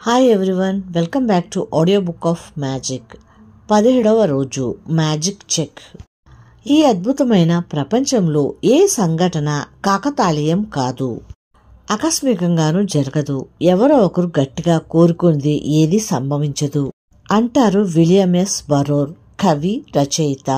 Hi everyone, welcome back to audio book of magic. 17వ రోజు magic check. ఈ అద్భుతమైన ప్రపంచంలో ఏ సంఘటన కాకతాళీయం కాదు, ఆకస్మికంగానూ జరగదు. ఎవరో ఒకరు గట్టిగా కోరుకున్నది ఏది సంభవించదు అంటారు విలియం ఎస్ బరోర్, కవి, రచయిత.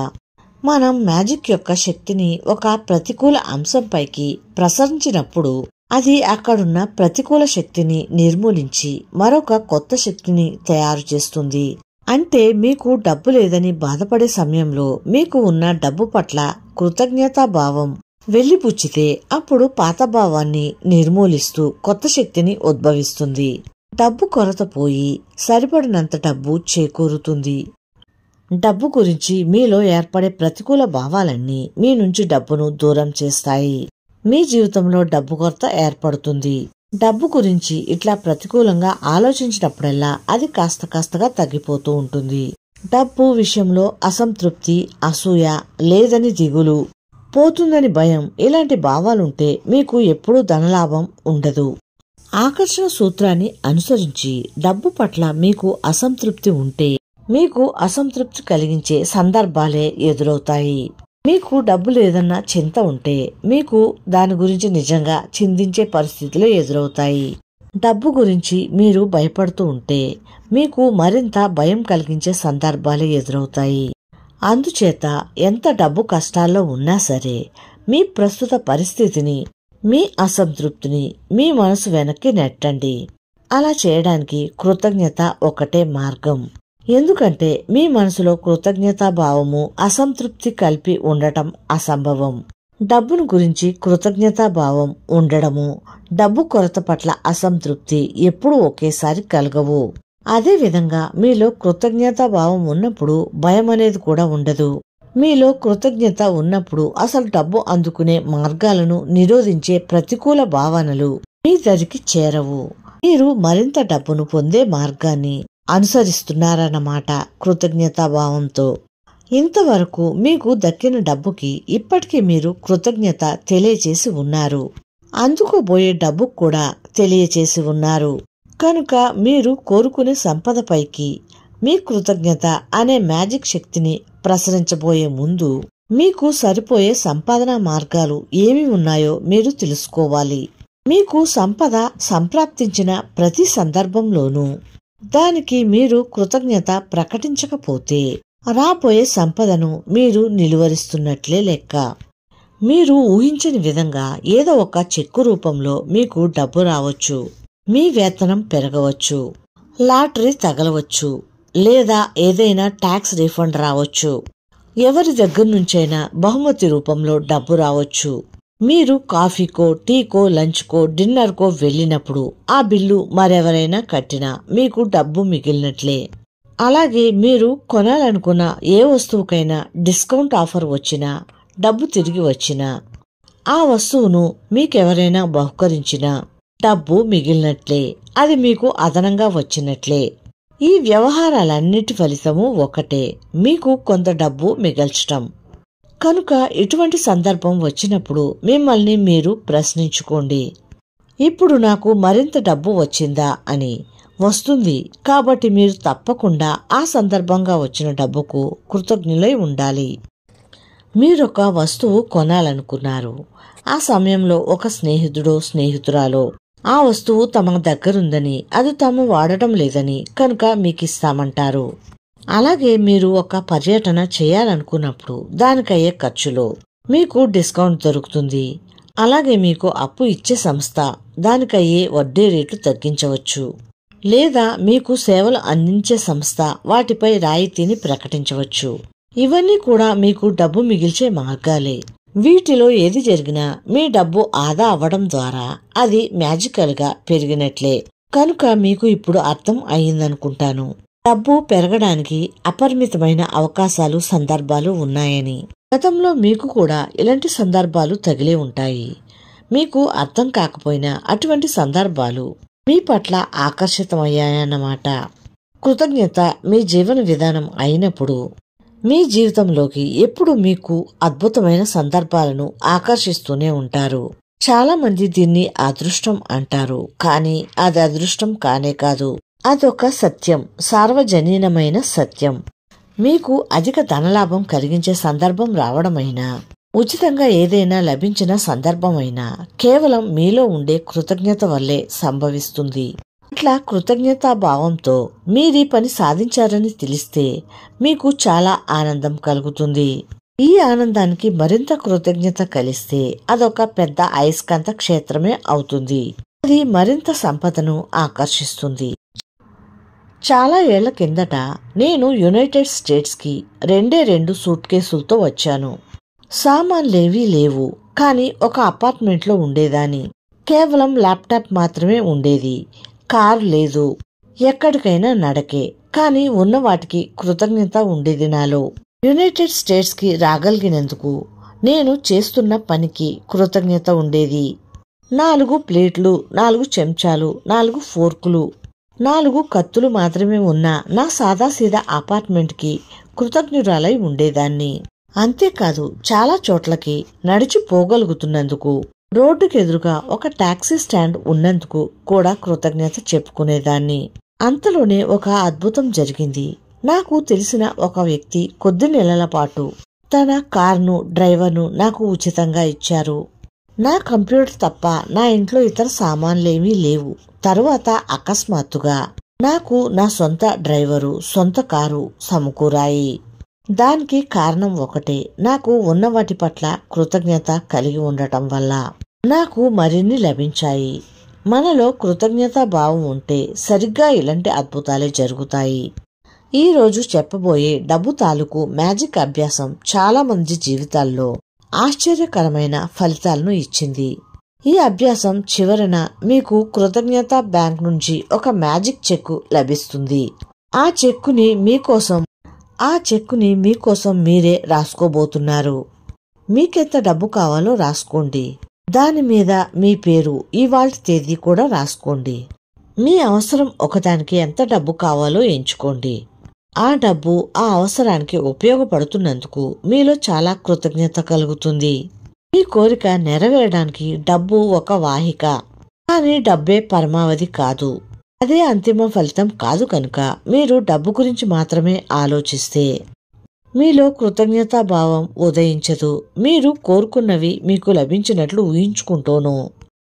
మనం మ్యాజిక్ యొక్క శక్తిని ఒక ప్రతికూల అంశంపైకి ప్రసరించినప్పుడు అది అక్కడున్న ప్రతికూల శక్తిని నిర్మూలించి మరొక కొత్త శక్తిని తయారు చేస్తుంది. అంటే మీకు డబ్బు లేదని బాధపడే సమయంలో మీకు ఉన్న డబ్బు పట్ల కృతజ్ఞతాభావం వెళ్లిపుచ్చితే అప్పుడు పాత భావాన్ని నిర్మూలిస్తూ కొత్త శక్తిని ఉద్భవిస్తుంది. డబ్బు కొరత పోయి సరిపడినంత డబ్బు చేకూరుతుంది. డబ్బు గురించి మీలో ఏర్పడే ప్రతికూల భావాలన్నీ మీ నుంచి డబ్బును దూరం చేస్తాయి. మీ జీవితంలో డబ్బు కొరత ఏర్పడుతుంది. డబ్బు గురించి ఇట్లా ప్రతికూలంగా ఆలోచించినప్పుడల్లా అది కాస్తగా తగ్గిపోతూ ఉంటుంది. డబ్బు విషయంలో అసంతృప్తి, అసూయ, లేదని దిగులు, పోతుందని భయం, ఇలాంటి భావాలుంటే మీకు ఎప్పుడూ ధనలాభం ఉండదు. ఆకర్షణ సూత్రాన్ని అనుసరించి డబ్బు పట్ల మీకు అసంతృప్తి ఉంటే మీకు అసంతృప్తి కలిగించే సందర్భాలే ఎదురవుతాయి. మీకు డబ్బు లేదన్న చింత ఉంటే మీకు దాని గురించి నిజంగా చింతించే పరిస్థితులు ఎదురవుతాయి. డబ్బు గురించి మీరు భయపడుతూ ఉంటే మీకు మరింత భయం కలిగించే సందర్భాలే ఎదురవుతాయి. అందుచేత ఎంత డబ్బు కష్టాల్లో ఉన్నా సరే మీ ప్రస్తుత పరిస్థితిని, మీ అసంతృప్తిని మీ మనసు వెనక్కి నెట్టండి. అలా చేయడానికి కృతజ్ఞత ఒకటే మార్గం. ఎందుకంటే మీ మనసులో కృతజ్ఞతాభావము, అసంతృప్తి కలిపి ఉండటం అసంభవం. డబ్బును గురించి కృతజ్ఞతాభావం ఉండడము, డబ్బు కొరత పట్ల అసంతృప్తి ఎప్పుడూ ఒకేసారి కలగవు. అదేవిధంగా మీలో కృతజ్ఞతాభావం ఉన్నప్పుడు భయం అనేది కూడా ఉండదు. మీలో కృతజ్ఞత ఉన్నప్పుడు అసలు డబ్బు అందుకునే మార్గాలను నిరోధించే ప్రతికూల భావనలు మీ దరికి చేరవు. మీరు మరింత డబ్బును పొందే మార్గాన్ని అనుసరిస్తున్నారన్నమాట కృతజ్ఞతాభావంతో. ఇంతవరకు మీకు దక్కిన డబ్బుకి ఇప్పటికీ మీరు కృతజ్ఞత తెలియచేసి ఉన్నారు. అందుకోబోయే డబ్బుకు కూడా తెలియచేసి ఉన్నారు. కనుక మీరు కోరుకునే సంపదపైకి మీ కృతజ్ఞత అనే మ్యాజిక్ శక్తిని ప్రసరించబోయే ముందు మీకు సరిపోయే సంపాదన మార్గాలు ఏమి ఉన్నాయో మీరు తెలుసుకోవాలి. మీకు సంపద సంప్రాప్తించిన ప్రతి సందర్భంలోనూ దానికి మీరు కృతజ్ఞత ప్రకటించకపోతే రాబోయే సంపదను మీరు నిలువరిస్తున్నట్లే లెక్క. మీరు ఊహించని విధంగా ఏదో ఒక చెక్కు రూపంలో మీకు డబ్బు రావచ్చు, మీ వేతనం పెరగవచ్చు, లాటరీ తగలవచ్చు, లేదా ఏదైనా ట్యాక్స్ రీఫండ్ రావచ్చు, ఎవరి దగ్గర నుంచైనా బహుమతి రూపంలో డబ్బు రావచ్చు. మీరు కాఫీకో, టీకో, లంచ్కో, డిన్నర్కో వెళ్ళినప్పుడు ఆ బిల్లు మరెవరైనా కట్టినా మీకు డబ్బు మిగిలినట్లే. అలాగే మీరు కొనాలనుకున్న ఏ వస్తువుకైనా డిస్కౌంట్ ఆఫర్ వచ్చినా, డబ్బు తిరిగి వచ్చినా, ఆ వస్తువును మీకెవరైనా బహుకరించినా డబ్బు మిగిలినట్లే. అది మీకు అదనంగా వచ్చినట్లే. ఈ వ్యవహారాలన్నిటి ఫలితము ఒకటే, మీకు కొంత డబ్బు మిగల్చటం. కనుక ఇటువంటి సందర్భం వచ్చినప్పుడు మిమ్మల్ని మీరు ప్రశ్నించుకోండి, ఇప్పుడు నాకు మరింత డబ్బు వచ్చిందా అని. వస్తుంది కాబట్టి మీరు తప్పకుండా ఆ సందర్భంగా వచ్చిన డబ్బుకు కృతజ్ఞులై ఉండాలి. మీరొక వస్తువు కొనాలనుకున్నారు. ఆ సమయంలో ఒక స్నేహితుడో స్నేహితురాలో ఆ వస్తువు తమ దగ్గరుందని, అది తాము వాడటం లేదని కనుక మీకిస్తామంటారు. అలాగే మీరు ఒక పర్యటన చేయాలనుకున్నప్పుడు దానికయ్యే ఖర్చులో మీకు డిస్కౌంట్ దొరుకుతుంది. అలాగే మీకు అప్పు ఇచ్చే సంస్థ దానికయ్యే వడ్డీ రేట్లు తగ్గించవచ్చు, లేదా మీకు సేవలు అందించే సంస్థ వాటిపై రాయితీని ప్రకటించవచ్చు. ఇవన్నీ కూడా మీకు డబ్బు మిగిల్చే మార్గాలే. వీటిలో ఏది జరిగినా మీ డబ్బు ఆదా అవ్వడం ద్వారా అది మ్యాజికల్ గా పెరిగినట్లే. కనుక మీకు ఇప్పుడు అర్థం అయిందనుకుంటాను, డబ్బు పెరగడానికి అపరిమితమైన అవకాశాలు, సందర్భాలు ఉన్నాయని. గతంలో మీకు కూడా ఇలాంటి సందర్భాలు తగిలే ఉంటాయి. మీకు అర్థం కాకపోయినా అటువంటి సందర్భాలు మీ పట్ల ఆకర్షితమయ్యాయన్నమాట. కృతజ్ఞత మీ జీవన విధానం అయినప్పుడు మీ జీవితంలోకి ఎప్పుడు మీకు అద్భుతమైన సందర్భాలను ఆకర్షిస్తూనే ఉంటారు. చాలా మంది దీన్ని అదృష్టం అంటారు, కానీ అది అదృష్టం కానే కాదు. అదొక సత్యం, సార్వజనీనమైన సత్యం. మీకు అధిక ధనలాభం కలిగించే సందర్భం రావడమైనా, ఉచితంగా ఏదైనా లభించిన సందర్భమైనా కేవలం మీలో ఉండే కృతజ్ఞత వల్లే సంభవిస్తుంది. అట్లా కృతజ్ఞతాభావంతో మీరీ పని సాధించారని తెలిస్తే మీకు చాలా ఆనందం కలుగుతుంది. ఈ ఆనందానికి మరింత కృతజ్ఞత కలిస్తే అదొక పెద్ద అయస్కాంత క్షేత్రమే అవుతుంది. అది మరింత సంపదను ఆకర్షిస్తుంది. చాలా ఏళ్ల కిందట నేను యునైటెడ్ స్టేట్స్కి 2 సూట్ కేసులతో వచ్చాను. సామాన్లేవీ లేవు, కానీ ఒక అపార్ట్మెంట్లో ఉండేదాన్ని. కేవలం ల్యాప్టాప్ మాత్రమే ఉండేది. కారు లేదు. ఎక్కడికైనా నడకే. కానీ ఉన్న వాటికి కృతజ్ఞత ఉండేది నాలో. యునైటెడ్ స్టేట్స్కి రాగలిగినందుకు, నేను చేస్తున్న పనికి కృతజ్ఞత ఉండేది. 4 ప్లేట్లు, 4 చెంచాలు, 4 ఫోర్కులు, 4 కత్తులు మాత్రమే ఉన్న నా సాదాసీదా అపార్ట్మెంట్కి కృతజ్ఞురాలై ఉండేదాన్ని. అంతేకాదు, చాలా చోట్లకి నడిచి పోగలుగుతున్నందుకు, రోడ్డుకెదురుగా ఒక టాక్సీ స్టాండ్ ఉన్నందుకు కూడా కృతజ్ఞత చెప్పుకునేదాన్ని. అంతలోనే ఒక అద్భుతం జరిగింది. నాకు తెలిసిన ఒక వ్యక్తి కొద్ది నెలల పాటు తన కారును, డ్రైవర్ను నాకు ఉచితంగా ఇచ్చారు. నా కంప్యూటర్ తప్ప నా ఇంట్లో ఇతర సామాన్లేమీ లేవు. తరువాత అకస్మాత్తుగా నాకు నా సొంత డ్రైవరు, సొంత కారు సమకూరాయి. దానికి కారణం ఒకటే, నాకు ఉన్న వాటి పట్ల కృతజ్ఞత కలిగి ఉండటం వల్ల. నాకు మరిన్ని లభించాయి. మనలో కృతజ్ఞతా భావం ఉంటే సరిగ్గా ఇలాంటి అద్భుతాలే జరుగుతాయి. ఈ రోజు చెప్పబోయే డబ్బు తాలూకు మ్యాజిక్ అభ్యాసం చాలా మంది జీవితాల్లో ఆశ్చర్యకరమైన ఫలితాలను ఇచ్చింది. ఈ అభ్యాసం చివరన మీకు కృతజ్ఞతా బ్యాంక్ నుంచి ఒక మ్యాజిక్ చెక్ లభిస్తుంది. ఆ చెక్కుని మీకోసం మీరే రాసుకోబోతున్నారు. మీకెంత డబ్బు కావాలో రాసుకోండి. దాని మీద మీ పేరు, ఇవాల్టి తేదీ కూడా రాసుకోండి. మీ అవసరం ఒకదానికి ఎంత డబ్బు కావాలో ఎంచుకోండి. ఆ డబ్బు ఆ అవసరానికి ఉపయోగపడుతున్నందుకు మీలో చాలా కృతజ్ఞత కలుగుతుంది. మీ కోరిక నెరవేరడానికి డబ్బు ఒక వాహిక, కానీ డబ్బే పరమావధి కాదు. అదే అంతిమ ఫలితం కాదు. కనుక మీరు డబ్బు గురించి మాత్రమే ఆలోచిస్తే మీలో కృతజ్ఞతా భావం ఉదయించదు. మీరు కోరుకున్నవి మీకు లభించినట్లు ఊహించుకుంటూనో,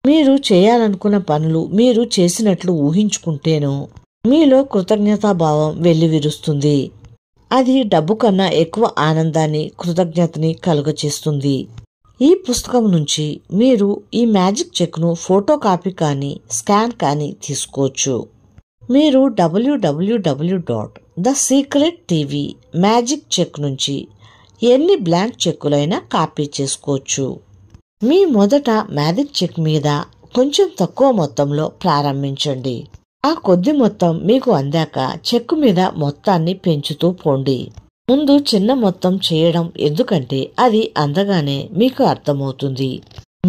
మీరు చేయాలనుకున్న పనులు మీరు చేసినట్లు ఊహించుకుంటేనో మీలో కృతజ్ఞతాభావం వెల్లివిరుస్తుంది. అది డబ్బు కన్నా ఎక్కువ ఆనందాన్ని, కృతజ్ఞతని కలుగచేస్తుంది. ఈ పుస్తకం నుంచి మీరు ఈ మ్యాజిక్ చెక్ను ఫోటో కాపీ కానీ స్కాన్ కానీ తీసుకోవచ్చు. మీరు www.thesecrettv మ్యాజిక్ చెక్ నుంచి ఎన్ని బ్లాంక్ చెక్కులైనా కాపీ చేసుకోవచ్చు. మీ మొదట మ్యాజిక్ చెక్ మీద కొంచెం తక్కువ మొత్తంలో ప్రారంభించండి. ఆ కొద్ది మొత్తం మీకు అందాక చెక్కు మీద మొత్తాన్ని పెంచుతూ పోండి. ముందు చిన్న మొత్తం చేయడం ఎందుకంటే అది అందగానే మీకు అర్థమవుతుంది.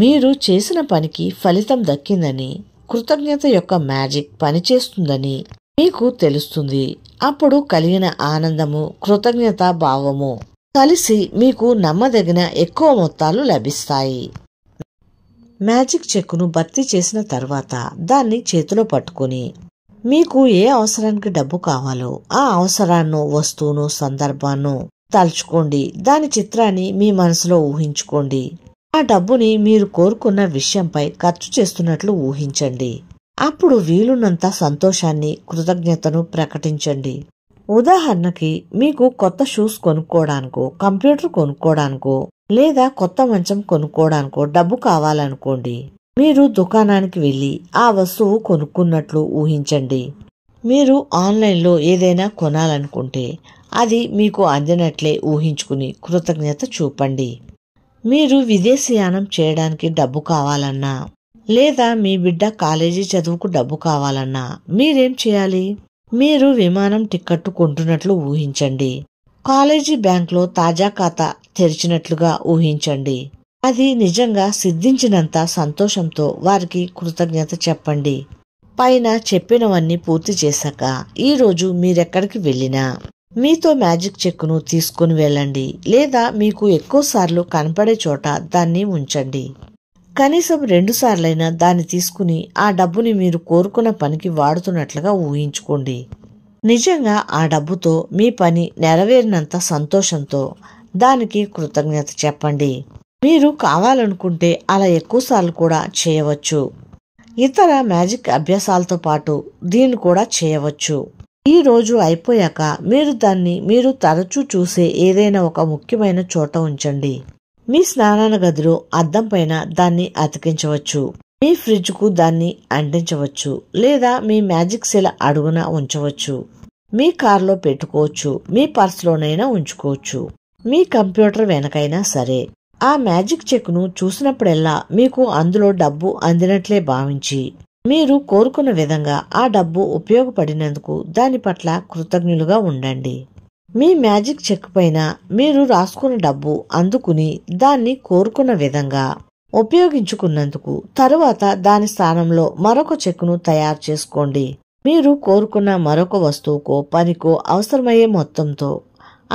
మీరు చేసిన పనికి ఫలితం దక్కిందని, కృతజ్ఞత యొక్క మ్యాజిక్ పనిచేస్తుందని మీకు తెలుస్తుంది. అప్పుడు కలిగిన ఆనందము, కృతజ్ఞతా భావము కలిసి మీకు నమ్మదగిన ఎక్కువ మొత్తాలు లభిస్తాయి. మ్యాజిక్ చెక్కును భర్తీ చేసిన తర్వాత దాన్ని చేతిలో పట్టుకుని మీకు ఏ అవసరానికి డబ్బు కావాలో ఆ అవసరాన్ని, వస్తువును, సందర్భాన్ని తలుచుకోండి. దాని చిత్రాన్ని మీ మనసులో ఊహించుకోండి. ఆ డబ్బుని మీరు కోరుకున్న విషయంపై ఖర్చు చేస్తున్నట్లు ఊహించండి. అప్పుడు వీలున్నంత సంతోషాన్ని, కృతజ్ఞతను ప్రకటించండి. ఉదాహరణకి, మీకు కొత్త షూస్ కొనుక్కోవడానికో, కంప్యూటర్ కొనుక్కోవడానికో లేదా కొత్త మంచం కొనుక్కోవడానికో డబ్బు కావాలనుకోండి. మీరు దుకాణానికి వెళ్లి ఆ వస్తువు కొనుక్కున్నట్లు ఊహించండి. మీరు ఆన్లైన్లో ఏదైనా కొనాలనుకుంటే అది మీకు అందినట్లే ఊహించుకుని కృతజ్ఞత చూపండి. మీరు విదేశీయానం చేయడానికి డబ్బు కావాలన్నా లేదా మీ బిడ్డ కాలేజీ చదువుకు డబ్బు కావాలన్నా మీరేం చేయాలి? మీరు విమానం టిక్కెట్టు కొంటున్నట్లు ఊహించండి. కాలేజీ బ్యాంకులో తాజా ఖాతా తెరిచినట్లుగా ఊహించండి. అది నిజంగా సిద్ధించినంత సంతోషంతో వారికి కృతజ్ఞత చెప్పండి. పైన చెప్పినవన్నీ పూర్తి చేశాక ఈరోజు మీరెక్కడికి వెళ్ళినా మీతో మ్యాజిక్ చెక్కును తీసుకుని వెళ్ళండి. లేదా మీకు ఎక్కువసార్లు కనపడే చోట దాన్ని ఉంచండి. కనీసం 2 సార్లైనా దాన్ని తీసుకుని ఆ డబ్బుని మీరు కోరుకున్న పనికి వాడుతున్నట్లుగా ఊహించుకోండి. నిజంగా ఆ డబ్బుతో మీ పని నెరవేరినంత సంతోషంతో దానికి కృతజ్ఞత చెప్పండి. మీరు కావాలనుకుంటే అలా ఎక్కువసార్లు కూడా చేయవచ్చు. ఇతర మ్యాజిక్ అభ్యాసాలతో పాటు దీన్ని కూడా చేయవచ్చు. ఈ రోజు అయిపోయాక మీరు తరచూ చూసే ఏదైనా ఒక ముఖ్యమైన చోట ఉంచండి. మీ స్నానాల గదిలో అద్దం పైన దాన్ని అతికించవచ్చు. మీ ఫ్రిడ్జ్ కు దాన్ని అంటించవచ్చు. లేదా మీ మ్యాజిక్ శిల అడుగున ఉంచవచ్చు. మీ కారులో పెట్టుకోవచ్చు. మీ పర్సులోనైనా ఉంచుకోవచ్చు. మీ కంప్యూటర్ వెనకైనా సరే. ఆ మ్యాజిక్ చెక్ ను చూసినప్పుడల్లా మీకు అందులో డబ్బు అందినట్లే భావించి మీరు కోరుకున్న విధంగా ఆ డబ్బు ఉపయోగపడినందుకు దాని పట్ల కృతజ్ఞులుగా ఉండండి. మీ మ్యాజిక్ చెక్ పైన మీరు రాసుకున్న డబ్బు అందుకుని దాన్ని కోరుకున్న విధంగా ఉపయోగించుకున్నందుకు తరువాత దాని స్థానంలో మరొక చెక్కును తయారు చేసుకోండి. మీరు కోరుకున్న మరొక వస్తువుకో పనికో అవసరమయ్యే మొత్తంతో.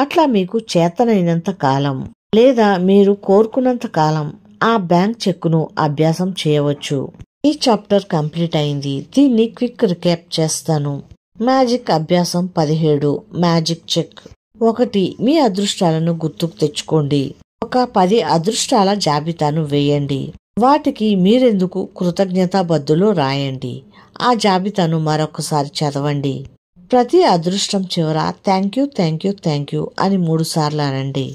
అట్లా మీకు చేతనైనంత కాలం లేదా మీరు కోరుకున్నంత కాలం ఆ బ్యాంక్ చెక్కును అభ్యాసం చేయవచ్చు. ఈ చాప్టర్ కంప్లీట్ అయింది. దీన్ని క్విక్ రికాప్ చేస్తాను. మ్యాజిక్ అభ్యాసం 17 మ్యాజిక్ చెక్. 1. మీ అదృష్టాలను గుర్తుకు తెచ్చుకోండి. ఒక 10 అదృష్టాల జాబితాను వేయండి. వాటికి మీరెందుకు కృతజ్ఞతాబద్ధులో రాయండి. ఆ జాబితాను మరొకసారి చదవండి. ప్రతి అదృష్టం చివర థ్యాంక్ యూ అని 3 సార్లు అనండి.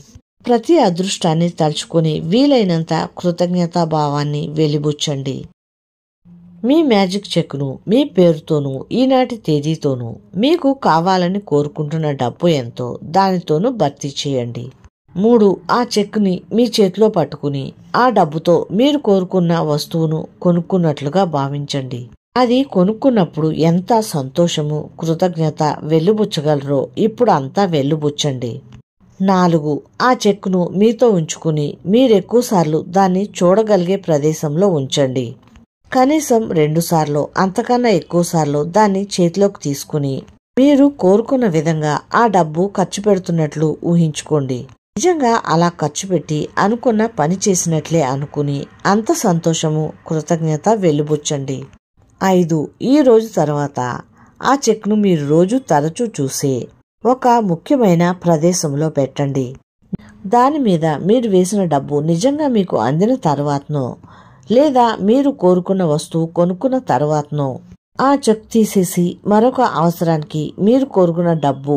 ప్రతి అదృష్టాన్ని తలుచుకుని వీలైనంత కృతజ్ఞతాభావాన్ని వెలిబుచ్చండి. మీ మ్యాజిక్ చెక్ను మీ పేరుతోనూ ఈనాటి తేదీతోనూ మీకు కావాలని కోరుకుంటున్న డబ్బు ఎంతో దానితోనూ భర్తీ చేయండి. 3. ఆ చెక్ని మీ చేతిలో పట్టుకుని ఆ డబ్బుతో మీరు కోరుకున్న వస్తువును కొనుక్కున్నట్లుగా భావించండి. అది కొనుక్కున్నప్పుడు ఎంత సంతోషము కృతజ్ఞత వెల్లుబుచ్చగలరో ఇప్పుడు అంతా వెల్లుబుచ్చండి. 4. ఆ చెక్ను మీతో ఉంచుకుని మీరెక్కువసార్లు దాన్ని చూడగలిగే ప్రదేశంలో ఉంచండి. కనీసం 2 సార్లు అంతకన్నా ఎక్కువసార్లు దాన్ని చేతిలోకి తీసుకుని మీరు కోరుకున్న విధంగా ఆ డబ్బు ఖర్చు పెడుతున్నట్లు ఊహించుకోండి. నిజంగా అలా ఖర్చు పెట్టి అనుకున్న పని చేసినట్లే అనుకుని అంత సంతోషము కృతజ్ఞత వెలుబుచ్చండి. 5. ఈ రోజు తర్వాత ఆ చెక్ను మీరు రోజు తరచూ చూసే ఒక ముఖ్యమైన ప్రదేశంలో పెట్టండి. దాని మీద మీరు వేసిన డబ్బు నిజంగా మీకు అందిన తర్వాతనో లేదా మీరు కోరుకున్న వస్తువు కొనుక్కున్న తర్వాతనో ఆ చెక్ తీసేసి మరొక అవసరానికి మీరు కోరుకున్న డబ్బు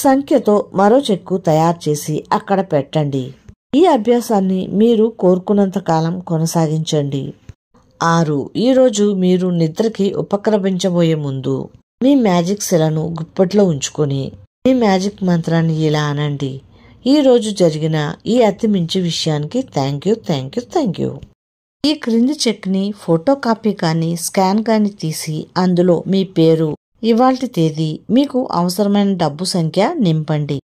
సంఖ్యతో మరో చెక్కు తయారు చేసి అక్కడ పెట్టండి. ఈ అభ్యాసాన్ని మీరు కోరుకున్నంత కాలం కొనసాగించండి. 6. ఈరోజు మీరు నిద్రకి ఉపక్రమించబోయే ముందు మీ మ్యాజిక్ శిలను గుప్పెట్లో ఉంచుకొని మీ మ్యాజిక్ మంత్రాన్ని ఇలా అనండి. ఈ రోజు జరిగిన ఈ అతి మించి విషయానికి థ్యాంక్ యూ. ఈ క్రింది చెక్ ని ఫోటో కాపీ కానీ స్కాన్ కానీ తీసి అందులో మీ పేరు, ఇవాల్టి తేదీ, మీకు అవసరమైన డబ్బు సంఖ్య నింపండి.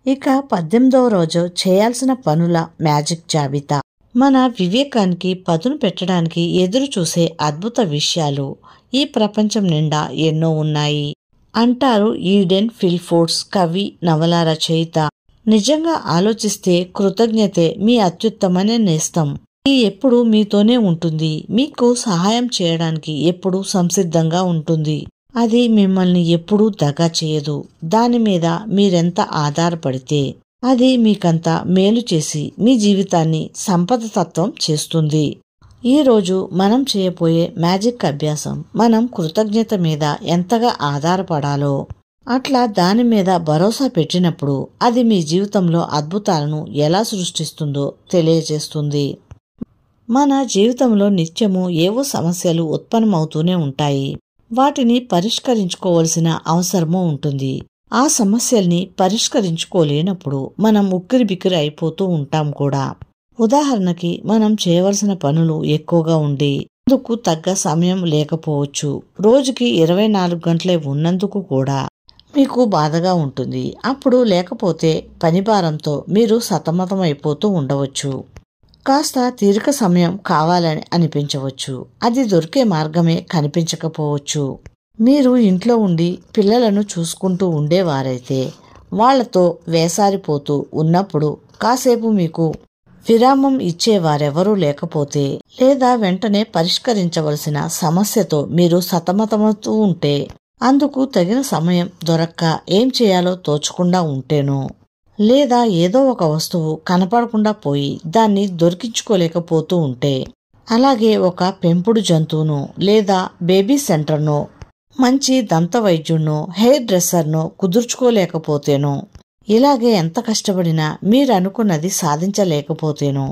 ఇక 18వ రోజు చేయాల్సిన పనుల మ్యాజిక్ జాబితా. మన వివేకానికి పదును పెట్టడానికి ఎదురు చూసే అద్భుత విషయాలు ఈ ప్రపంచం నిండా ఎన్నో ఉన్నాయి అంటారు ఈడెన్ ఫిల్ఫోర్డ్స్ కవి, నవల రచయిత. నిజంగా ఆలోచిస్తే కృతజ్ఞతే మీ అత్యుత్తమనే నేస్తం. ఇది ఎప్పుడు మీతోనే ఉంటుంది. మీకు సహాయం చేయడానికి ఎప్పుడు సంసిద్ధంగా ఉంటుంది. అది మిమ్మల్ని ఎప్పుడూ దగా చేయదు. దాని మీద మీరెంత ఆధారపడితే అది మీకంత మేలు చేసి మీ జీవితాన్ని సంపద తత్వం చేస్తుంది. ఈరోజు మనం చేయబోయే మ్యాజిక్ అభ్యాసం మనం కృతజ్ఞత మీద ఎంతగా ఆధారపడాలో అట్లా దాని మీద భరోసా పెట్టినప్పుడు అది మీ జీవితంలో అద్భుతాలను ఎలా సృష్టిస్తుందో తెలియజేస్తుంది. మన జీవితంలో నిత్యము ఏవో సమస్యలు ఉత్పన్నమవుతూనే ఉంటాయి. వాటిని పరిష్కరించుకోవలసిన అవసరమూ ఉంటుంది. ఆ సమస్యల్ని పరిష్కరించుకోలేనప్పుడు మనం ఉక్కిరిబిక్కిరి అయిపోతూ ఉంటాం కూడా. ఉదాహరణకి మనం చేయవలసిన పనులు ఎక్కువగా ఉండి అందుకు తగ్గ సమయం లేకపోవచ్చు. రోజుకి 24 గంటలే ఉన్నందుకు కూడా మీకు బాధగా ఉంటుంది. అప్పుడు లేకపోతే పని భారంతో మీరు సతమతమైపోతూ ఉండవచ్చు. కాస్త తీరిక సమయం కావాలని అనిపించవచ్చు. అది దొరికే మార్గమే కనిపించకపోవచ్చు. మీరు ఇంట్లో ఉండి పిల్లలను చూసుకుంటూ ఉండేవారైతే వాళ్లతో వేసారిపోతూ ఉన్నప్పుడు కాసేపు మీకు విరామం ఇచ్చేవారెవరూ లేకపోతే లేదా వెంటనే పరిష్కరించవలసిన సమస్యతో మీరు సతమతమవుతూ ఉంటే, అందుకు తగిన సమయం దొరక్క ఏం చేయాలో తోచకుండా ఉంటేనో, లేదా ఏదో ఒక వస్తువు కనపడకుండా పోయి దాన్ని దొరికించుకోలేకపోతూ ఉంటే, అలాగే ఒక పెంపుడు జంతువును లేదా బేబీ సెంటర్నో, మంచి దంత వైద్యున్నో, హెయిర్ డ్రెస్సర్నో కుదుర్చుకోలేకపోతేనో, ఇలాగే ఎంత కష్టపడినా మీరు అనుకున్నది సాధించలేకపోతేనో,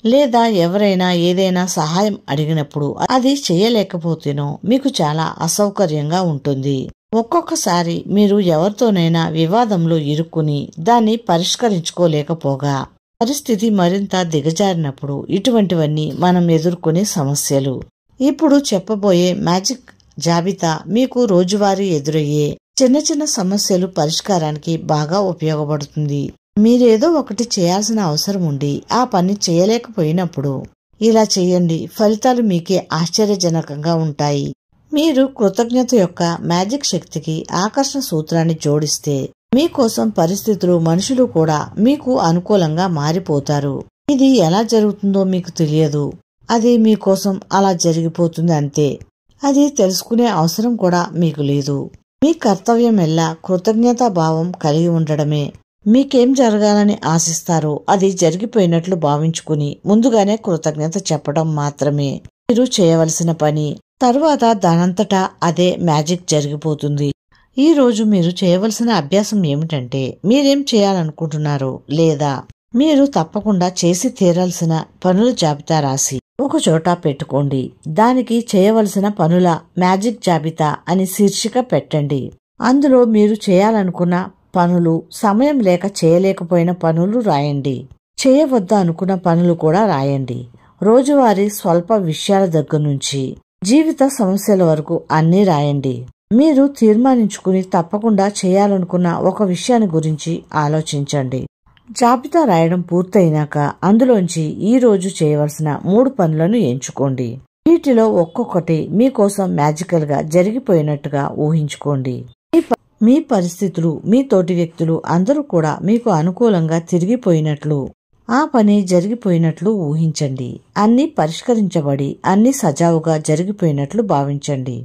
లేదా ఎవరైనా ఏదైనా సహాయం అడిగినప్పుడు అది చేయలేకపోతేనో మీకు చాలా అసౌకర్యంగా ఉంటుంది. ఒక్కొక్కసారి మీరు ఎవరితోనైనా వివాదంలో ఇరుక్కుని దాన్ని పరిష్కరించుకోలేకపోగా పరిస్థితి మరింత దిగజారినప్పుడు ఇటువంటివన్నీ మనం ఎదుర్కొనే సమస్యలు. ఇప్పుడు చెప్పబోయే మ్యాజిక్ జాబితా మీకు రోజువారీ ఎదురయ్యే చిన్న చిన్న సమస్యలు పరిష్కారానికి బాగా ఉపయోగపడుతుంది. మీరేదో ఒకటి చేయాల్సిన అవసరం ఉండి ఆ పని చేయలేకపోయినప్పుడు ఇలా చేయండి, ఫలితాలు మీకే ఆశ్చర్యజనకంగా ఉంటాయి. మీరు కృతజ్ఞత యొక్క మ్యాజిక్ శక్తికి ఆకర్షణ సూత్రాన్ని జోడిస్తే మీకోసం పరిస్థితులు, మనుషులు కూడా మీకు అనుకూలంగా మారిపోతారు. ఇది ఎలా జరుగుతుందో మీకు తెలియదు, అది మీకోసం అలా జరిగిపోతుంది అంతే. అది తెలుసుకునే అవసరం కూడా మీకు లేదు. మీ కర్తవ్యమెల్లా కృతజ్ఞతా భావం కలిగి ఉండడమే. మీకేం జరగాలని ఆశిస్తారో అది జరిగిపోయినట్లు భావించుకుని ముందుగానే కృతజ్ఞత చెప్పడం మాత్రమే మీరు చేయవలసిన పని. తరువాత దానంతటా అదే మ్యాజిక్ జరిగిపోతుంది. ఈ రోజు మీరు చేయవలసిన అభ్యాసం ఏమిటంటే, మీరేం చేయాలనుకుంటున్నారో లేదా మీరు తప్పకుండా చేసి తీరాల్సిన పనుల జాబితా రాసి ఒకచోట పెట్టుకోండి. దానికి చేయవలసిన పనుల మ్యాజిక్ జాబితా అని శీర్షిక పెట్టండి. అందులో మీరు చేయాలనుకున్న పనులు, సమయం లేక చేయలేకపోయిన పనులు రాయండి. చేయవద్దు అనుకున్న పనులు కూడా రాయండి. రోజువారీ స్వల్ప విషయాల దగ్గర నుంచి జీవిత సమస్యల వరకు అన్నీ రాయండి. మీరు తీర్మానించుకుని తప్పకుండా చేయాలనుకున్న ఒక విషయాన్ని గురించి ఆలోచించండి. జాబితా రాయడం పూర్తయినాక అందులోంచి ఈ రోజు చేయవలసిన 3 పనులను ఎంచుకోండి. వీటిలో ఒక్కొక్కటి మీకోసం మ్యాజికల్ గా జరిగిపోయినట్టుగా ఊహించుకోండి. మీ పరిస్థితులు, మీ తోటి వ్యక్తులు అందరూ కూడా మీకు అనుకూలంగా తిరిగిపోయినట్లు, ఆ పని జరిగిపోయినట్లు ఊహించండి. అన్నీ పరిష్కరించబడి అన్నీ సజావుగా జరిగిపోయినట్లు భావించండి.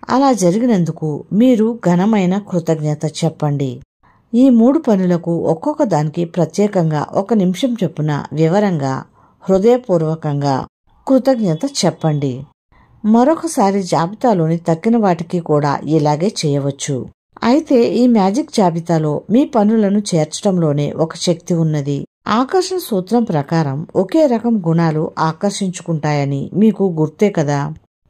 అలా జరిగినందుకు మీరు ఘనమైన కృతజ్ఞత చెప్పండి. ఈ 3 పనులకు ఒక్కొక్క దానికి ప్రత్యేకంగా 1 నిమిషం చొప్పున వివరంగా, హృదయపూర్వకంగా కృతజ్ఞత చెప్పండి. మరొకసారి జాబితాలోని తక్కిన వాటికి కూడా ఇలాగే చేయవచ్చు. అయితే ఈ మ్యాజిక్ జాబితాలో మీ పనులను చేర్చడంలోనే ఒక శక్తి ఉన్నది. ఆకర్షణ సూత్రం ప్రకారం ఒకే రకం గుణాలు ఆకర్షించుకుంటాయని మీకు గుర్తే కదా.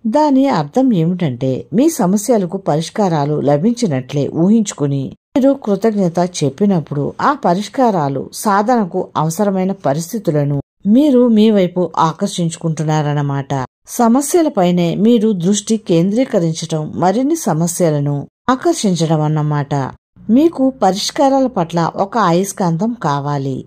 దాని అర్థం ఏమిటంటే, మీ సమస్యలకు పరిష్కారాలు లభించినట్లే ఊహించుకుని మీరు కృతజ్ఞత చెప్పినప్పుడు ఆ పరిష్కారాలు, సాధనకు అవసరమైన పరిస్థితులను మీరు మీ వైపు ఆకర్షించుకుంటున్నారన్నమాట. సమస్యలపైనే మీరు దృష్టి కేంద్రీకరించటం మరిన్ని సమస్యలను ఆకర్షించడం అన్నమాట. మీకు పరిష్కారాల పట్ల ఒక అయస్కాంతం కావాలి,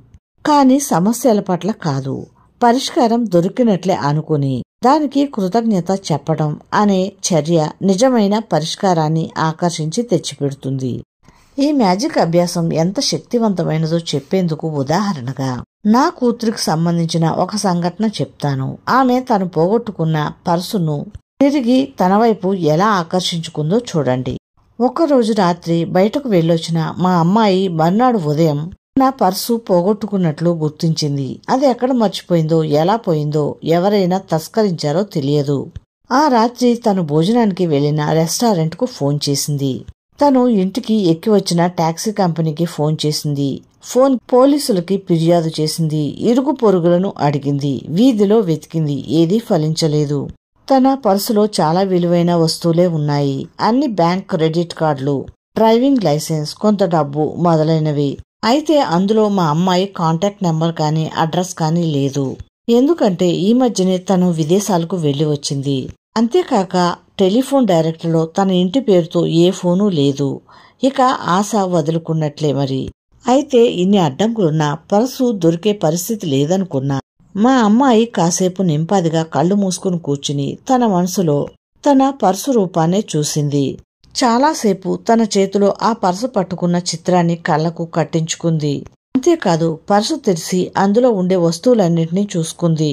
కానీ సమస్యల పట్ల కాదు. పరిష్కారం దొరికినట్లే అనుకుని దానికి కృతజ్ఞత చెప్పడం అనే చర్య నిజమైన పరిష్కారాన్ని ఆకర్షించి తెచ్చిపెడుతుంది. ఈ మ్యాజిక్ అభ్యాసం ఎంత శక్తివంతమైనదో చెప్పేందుకు ఉదాహరణగా నా కూతురికి సంబంధించిన ఒక సంఘటన చెప్తాను. ఆమె తను పోగొట్టుకున్న పర్సును తిరిగి తన వైపు ఎలా ఆకర్షించుకుందో చూడండి. ఒకరోజు రాత్రి బయటకు వెళ్ళొచ్చిన మా అమ్మాయి మర్నాడు ఉదయం నా పర్సు పోగొట్టుకున్నట్లు గుర్తించింది. అది ఎక్కడ మర్చిపోయిందో, ఎలా పోయిందో, ఎవరైనా తస్కరించారో తెలియదు. ఆ రాత్రి తను భోజనానికి వెళ్లిన రెస్టారెంట్ కు ఫోన్ చేసింది. తను ఇంటికి ఎక్కి వచ్చిన టాక్సీ కంపెనీకి ఫోన్ చేసింది. పోలీసులకి ఫిర్యాదు చేసింది. ఇరుగు పొరుగులను అడిగింది. వీధిలో వెతికింది. ఏదీ ఫలించలేదు. తన పర్సులో చాలా విలువైన వస్తువులే ఉన్నాయి. అన్ని బ్యాంక్ క్రెడిట్ కార్డులు, డ్రైవింగ్ లైసెన్స్, కొంత డబ్బు మొదలైనవి. అయితే అందులో మా అమ్మాయి కాంటాక్ట్ నెంబర్ కానీ అడ్రస్ కానీ లేదు. ఎందుకంటే ఈ మధ్యనే తను విదేశాలకు వెళ్లి వచ్చింది. అంతేకాక టెలిఫోన్ డైరెక్టరీలో తన ఇంటి పేరుతో ఏ ఫోను లేదు. ఇక ఆశ వదులుకున్నట్లే మరి. అయితే ఇన్ని అడ్డంకులున్నా పర్సు దొరికే పరిస్థితి లేదనుకున్నా మా అమ్మాయి కాసేపు నింపాదిగా కళ్ళు మూసుకుని కూర్చుని తన మనసులో తన పర్సు రూపాన్నే చూసింది. చాలాసేపు తన చేతిలో ఆ పర్సు పట్టుకున్న చిత్రాన్ని కళ్లకు కట్టించుకుంది. అంతేకాదు పర్సు తెరిచి అందులో ఉండే వస్తువులన్నింటినీ చూసుకుంది.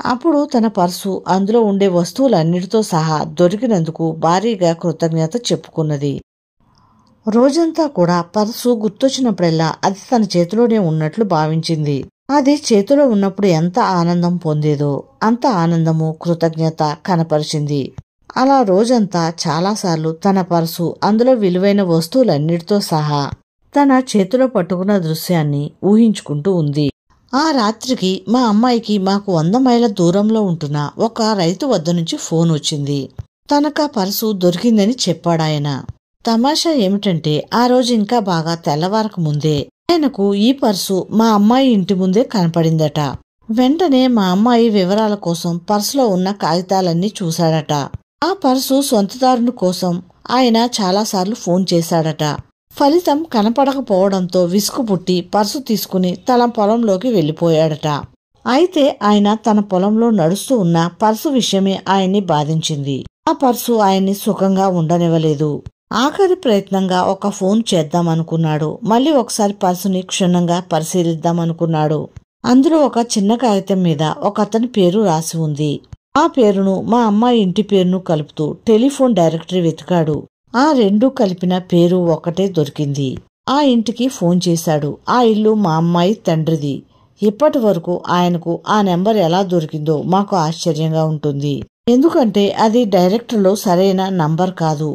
అప్పుడు తన పర్సు అందులో ఉండే వస్తువులన్నిటితో సహా దొరికినందుకు భారీగా కృతజ్ఞత చెప్పుకున్నది. రోజంతా కూడా పర్సు గుర్తొచ్చినప్పుడల్లా అది తన చేతిలోనే ఉన్నట్లు భావించింది. అది చేతిలో ఉన్నప్పుడు ఎంత ఆనందం పొందేదో అంత ఆనందము, కృతజ్ఞత కనపరిచింది. అలా రోజంతా చాలాసార్లు తన పర్సు అందులో విలువైన వస్తువులన్నిటితో సహా తన చేతిలో పట్టుకున్న దృశ్యాన్ని ఊహించుకుంటూ ఉంది. ఆ రాత్రికి మా అమ్మాయికి మాకు 100 మైళ్ళ దూరంలో ఉంటున్న ఒక రైతు వద్ద నుంచి ఫోన్ వచ్చింది. తనకా పర్సు దొరికిందని చెప్పాడాయన. తమాషా ఏమిటంటే ఆ రోజు ఇంకా బాగా తెల్లవారక ముందే ఆయనకు ఈ పర్సు మా అమ్మాయి ఇంటి ముందే కనపడిందట. వెంటనే మా అమ్మాయి వివరాల కోసం పర్సులో ఉన్న కాగితాలన్నీ చూశాడట. ఆ పర్సు సొంతదారుని కోసం ఆయన చాలాసార్లు ఫోన్ చేశాడట. ఫలితం కనపడకపోవడంతో విసుగు పుట్టి పర్సు తీసుకుని తన పొలంలోకి వెళ్లిపోయాడట. అయితే ఆయన తన పొలంలో నడుస్తూ ఉన్న పర్సు విషయమే ఆయన్ని బాధించింది. ఆ పర్సు ఆయన్ని సుఖంగా ఉండనివ్వలేదు. ఆఖరి ప్రయత్నంగా ఒక ఫోన్ చేద్దామనుకున్నాడు. మళ్ళీ ఒకసారి పర్సుని క్షుణ్ణంగా పరిశీలిద్దామనుకున్నాడు. అందులో ఒక చిన్న కాగితం మీద ఒక అతని పేరు రాసి ఉంది. ఆ పేరును మా అమ్మాయి ఇంటి పేరును కలుపుతూ టెలిఫోన్ డైరెక్టరీ వెతికాడు. ఆ రెండూ కలిపిన పేరు ఒక్కటే దొరికింది. ఆ ఇంటికి ఫోన్ చేశాడు. ఆ ఇల్లు మా అమ్మాయి తండ్రిది. ఇప్పటి వరకు ఆయనకు ఆ నెంబర్ ఎలా దొరికిందో మాకు ఆశ్చర్యంగా ఉంటుంది. ఎందుకంటే అది డైరెక్టరీలో సరైన నంబర్ కాదు.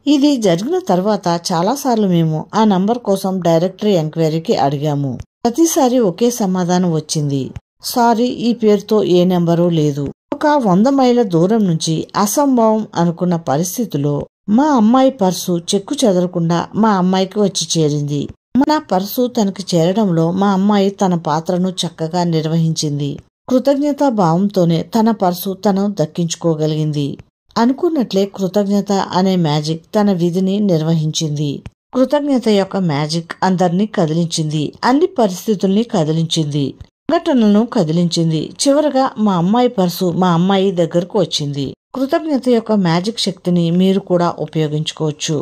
ఇది జరిగిన తర్వాత చాలాసార్లు మేము ఆ నంబర్ కోసం డైరెక్టరీ ఎంక్వైరీకి అడిగాము. ప్రతిసారి ఒకే సమాధానం వచ్చింది. సారీ, ఈ పేరుతో ఏ నెంబరు లేదు. ఒక 100 మైళ్ళ దూరం నుంచి అసంభవం అనుకున్న పరిస్థితిలో మా అమ్మాయి పర్సు చెక్కు చెదరకుండా మా అమ్మాయికి వచ్చి చేరింది. మన పర్సు తనకి చేరడంలో మా అమ్మాయి తన పాత్రను చక్కగా నిర్వహించింది. కృతజ్ఞతా భావంతోనే తన పర్సు తను దక్కించుకోగలిగింది. అనుకున్నట్లే కృతజ్ఞత అనే మ్యాజిక్ తన విధిని నిర్వహించింది. కృతజ్ఞత యొక్క మ్యాజిక్ అందర్నీ కదిలించింది. అన్ని పరిస్థితుల్ని కదిలించింది. సంఘటనలను కదిలించింది. చివరగా మా అమ్మాయి పర్సు మా అమ్మాయి దగ్గరకు వచ్చింది. కృతజ్ఞత యొక్క మ్యాజిక్ శక్తిని మీరు కూడా ఉపయోగించుకోవచ్చు.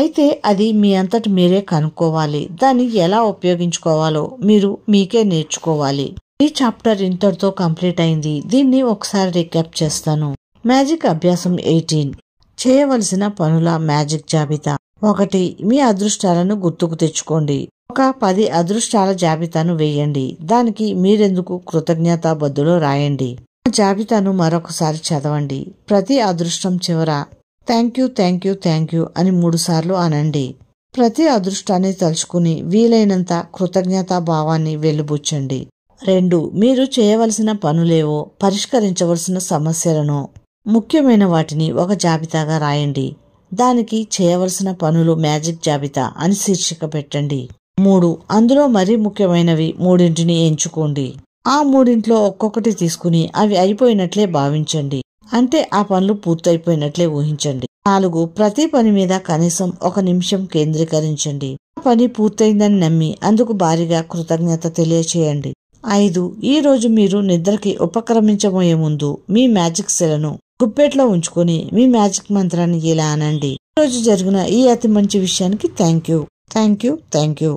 అయితే అది మీ అంతటి మీరే కనుక్కోవాలి. దాన్ని ఎలా ఉపయోగించుకోవాలో మీరు మీకే నేర్చుకోవాలి. ఈ చాప్టర్ ఇంతటితో కంప్లీట్ అయింది. దీన్ని ఒకసారి రీక్యాప్ చేస్తాను. మ్యాజిక్ అభ్యాసం 18. చేయవలసిన పనుల మ్యాజిక్ జాబితా. 1. మీ అదృష్టాలను గుర్తుకు తెచ్చుకోండి. ఒక 10 అదృష్టాల జాబితాను వేయండి. దానికి మీరెందుకు కృతజ్ఞతాబద్ధులో రాయండి. ఆ జాబితాను మరొకసారి చదవండి. ప్రతి అదృష్టం చివర thank you thank you thank you అని 3 సార్లు అనండి. ప్రతి అదృష్టాన్ని తలుచుకుని వీలైనంత కృతజ్ఞతా భావాన్ని వెలిబుచ్చండి. 2. మీరు చేయవలసిన పనులేవో, పరిష్కరించవలసిన సమస్యలను, ముఖ్యమైన వాటిని ఒక జాబితాగా రాయండి. దానికి చేయవలసిన పనులు మ్యాజిక్ జాబితా అని శీర్షిక పెట్టండి. 3. అందులో మరీ ముఖ్యమైనవి 3ని ఎంచుకోండి. ఆ 3 ఒక్కొక్కటి తీసుకుని అవి అయిపోయినట్లే భావించండి. అంటే ఆ పనులు పూర్తయిపోయినట్లే ఊహించండి. 4. ప్రతి పని మీద కనీసం 1 నిమిషం కేంద్రీకరించండి. ఆ పని పూర్తయిందని నమ్మి అందుకు భారీగా కృతజ్ఞత తెలియచేయండి. 5. ఈ రోజు మీరు నిద్రకి ఉపక్రమించబోయే ముందు మీ మ్యాజిక్ సెలను గుప్పెట్లో ఉంచుకొని మీ మ్యాజిక్ మంత్రాన్ని ఇలా అనండి. ఈ రోజు జరిగిన ఈ అతి మంచి విషయానికి thank you thank you thank you.